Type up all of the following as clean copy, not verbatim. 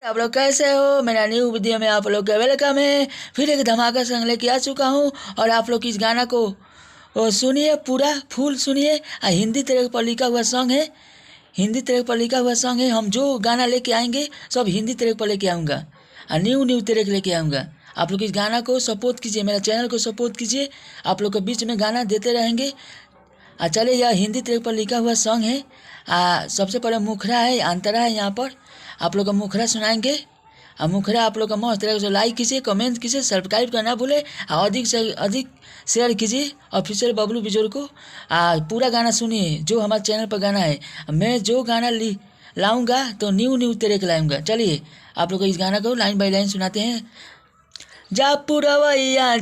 आप लोग कैसे हो? मेरा न्यू वीडियो में आप लोग का वेलकम है। फिर एक धमाका संग लेके आ चुका हूँ और आप लोग इस गाना को सुनिए, पूरा फुल सुनिए। हिंदी तरह पर लिखा हुआ सॉन्ग है, हिंदी तरह पर लिखा हुआ सॉन्ग है। हम जो गाना लेके आएंगे सब हिंदी तरह पर लेके आऊँगा और न्यू न्यू तरह लेके आऊँगा। आप लोग इस गाना को सपोर्ट कीजिए, मेरा चैनल को सपोर्ट कीजिए। आप लोग के बीच में गाना देते रहेंगे। चलिए, यह हिंदी ट्रैक पर लिखा हुआ सॉन्ग है। सबसे पहले मुखरा है, अंतरा है। यहाँ पर आप लोग का मुखरा सुनाएंगे। मुखरा आप लोग का मस्त तरह से लाइक कीजिए, कमेंट कीजिए, सब्सक्राइब करना भूले और अधिक से अधिक शेयर कीजिए ऑफिशियल बबलू बिजोर को। पूरा गाना सुनिए जो हमारे चैनल पर गाना है। मैं जो गाना लाऊंगा तो न्यू न्यू तरह के लाऊंगा। चलिए आप लोग को इस गाना को लाइन बाई लाइन सुनाते हैं। जा पुरवैया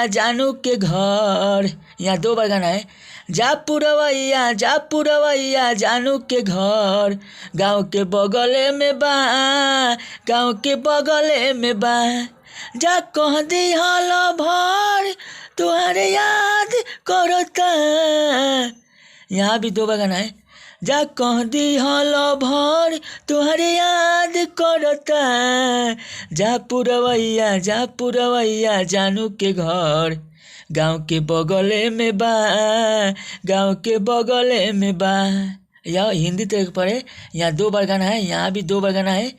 जानू के घर। यहाँ दो बार गाना है। जा पुरवैया जानू के घर, गाँव के बगले में बा, गाँव के बगले में बा। जा कह दी हाल भर तुम्हारे याद करता। यहाँ भी दो बार गाना है। जा कह दी हाल भर तुम्हारे याद करता। जा पुरवैया जानू के घर, गाँव के बगले में बा, गाँव के बगले में बा। यह हिंदी तरह पर है। यहाँ दो बार गाना है, यहाँ भी दो बार गाना है।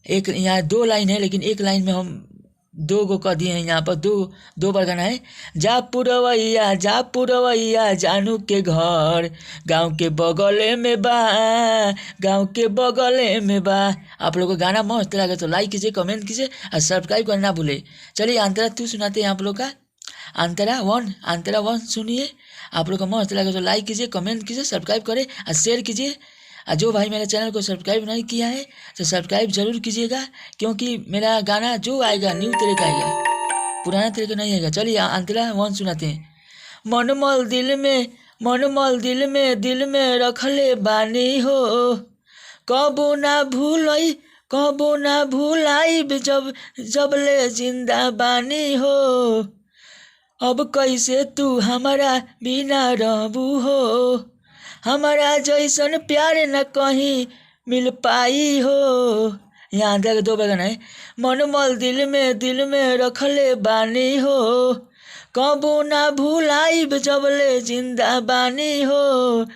एक यहाँ दो लाइन है लेकिन एक लाइन में हम दो गो कह दिए हैं। यहाँ पर दो बार गाना है। जा पुरवैया जानू के घर, गाँव के बगले में बा, गाँव के बगले में बा। आप लोगों को गाना मस्त लगे तो लाइक कीजिए, कमेंट कीजिए और सब्सक्राइब करना ना भूले। चलिए अंतरा टू सुनाते हैं आप लोग का। अंतरा वन सुनिए। आप लोग को मस्त लगे तो लाइक कीजिए, कमेंट कीजिए, सब्सक्राइब करें और शेयर कीजिए। जो भाई मेरे चैनल को सब्सक्राइब नहीं किया है तो सब्सक्राइब जरूर कीजिएगा, क्योंकि मेरा गाना जो आएगा न्यू तरह का आएगा, पुराना तरह का नहीं आएगा। चलिए अंतरा वन सुनाते हैं। मनमल दिल में रखले बानी हो, कबो ना भूलाई जब ले जिंदा बानी हो। अब कैसे तू हमारा बिना रहबू हो, हमारा जैसन प्यार न कहीं मिल पाई हो। यहाँ देख दो बगन है। मनमल दिल में रखले बानी हो, कबो ना भूलाई जब ले जिंदा बानी हो।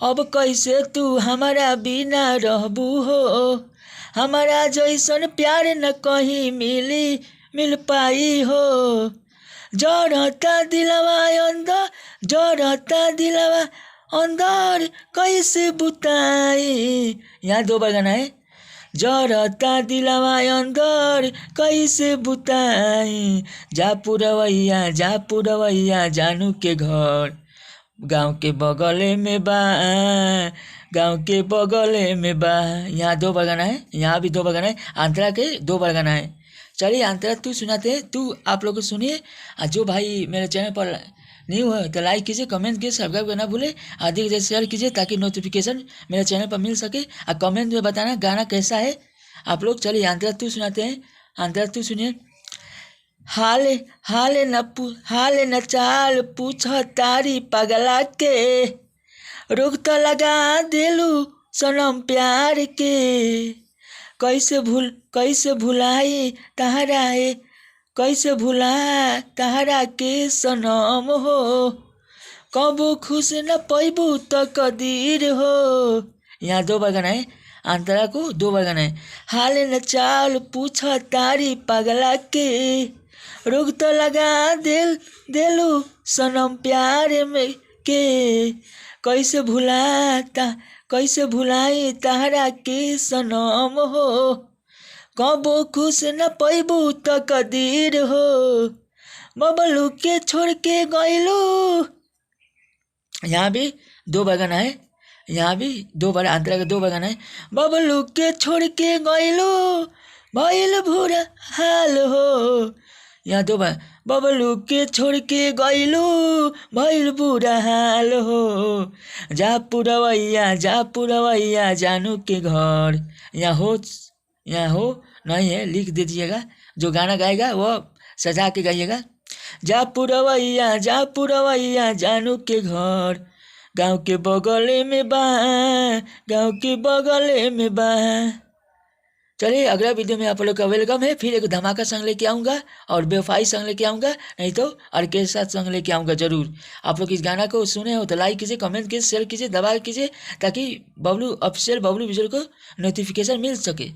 अब कैसे तू हमारा बिना रहबू हो, हमारा जैसन प्यार न कहीं मिल पाई हो। जरता दिलवा अंदर कैसे बुताई। यहाँ दो बार गाना है। जरता दिलवा अंदर कैसे बुताई। जा पुरवैया जानू के घर, गाँव के बगले में बा, गाँव के बगले में बा। यहाँ दो बार गाना है, यहाँ भी दो बार गाना है। अंतरा के दो बार गाना है। चलिए अंतरा तू सुनाते हैं। तू आप लोग को सुनिए। जो भाई मेरे चैनल पर न्यू है तो लाइक कीजिए, कमेंट कीजिए, सब्सक्राइब करना भूले, अधिक से शेयर कीजिए ताकि नोटिफिकेशन मेरे चैनल पर मिल सके। और कमेंट में बताना गाना कैसा है आप लोग। चलिए अंतरा तू सुनाते हैं। अंतरा तू सुनिए। हाल न चाल पूछ तारी पगला के, रोग तो लगा देलू सनम प्यार के। कैसे भुलाई तहरा के सनम हो, कबो खुश न पैबू तो कदीर हो। यहाँ दो बार गाना है। अंतरा को दो बार गाना है। हाल न चाल पूछ तारी पगला के, रोग तो लगा देलू सनम प्यार में के। कैसे भुलाई तहरा के सनम हो, कबो खुश न पैबू तो कदीर हो। बबलू के छोड़ के गइलू। यहाँ भी दो बार गाना है। यहाँ भी दो बार अंतरा का दो बार गाना है। बबलू के छोड़ के गइलू भइल बुरा हाल हो। यहाँ दो बार। बबलू के छोड़ के गइलू भइल बुरा हाल हो। जा पुरवैया जानू के घर। यहाँ हो नहीं है, लिख दीजिएगा। जो गाना गाएगा वो सजा के गाइएगा। जा पुरवैया जानू के घर, गाँव के बगले में बा, गाँव के बगले में बा। चलिए अगला वीडियो में आप लोग का वेलकम है। फिर एक धमाका सॉन्ग लेके आऊँगा और बेवफाई सॉन्ग लेके आऊँगा, नहीं तो ऑर्केस्ट्रा सॉन्ग लेके आऊँगा ज़रूर। आप लोग इस गाना को सुने हो तो लाइक कीजिए, कमेंट कीजिए, शेयर कीजिए, दबा कीजिए, ताकि बबलू ऑफिशियल बबलू विजुअल को नोटिफिकेशन मिल सके।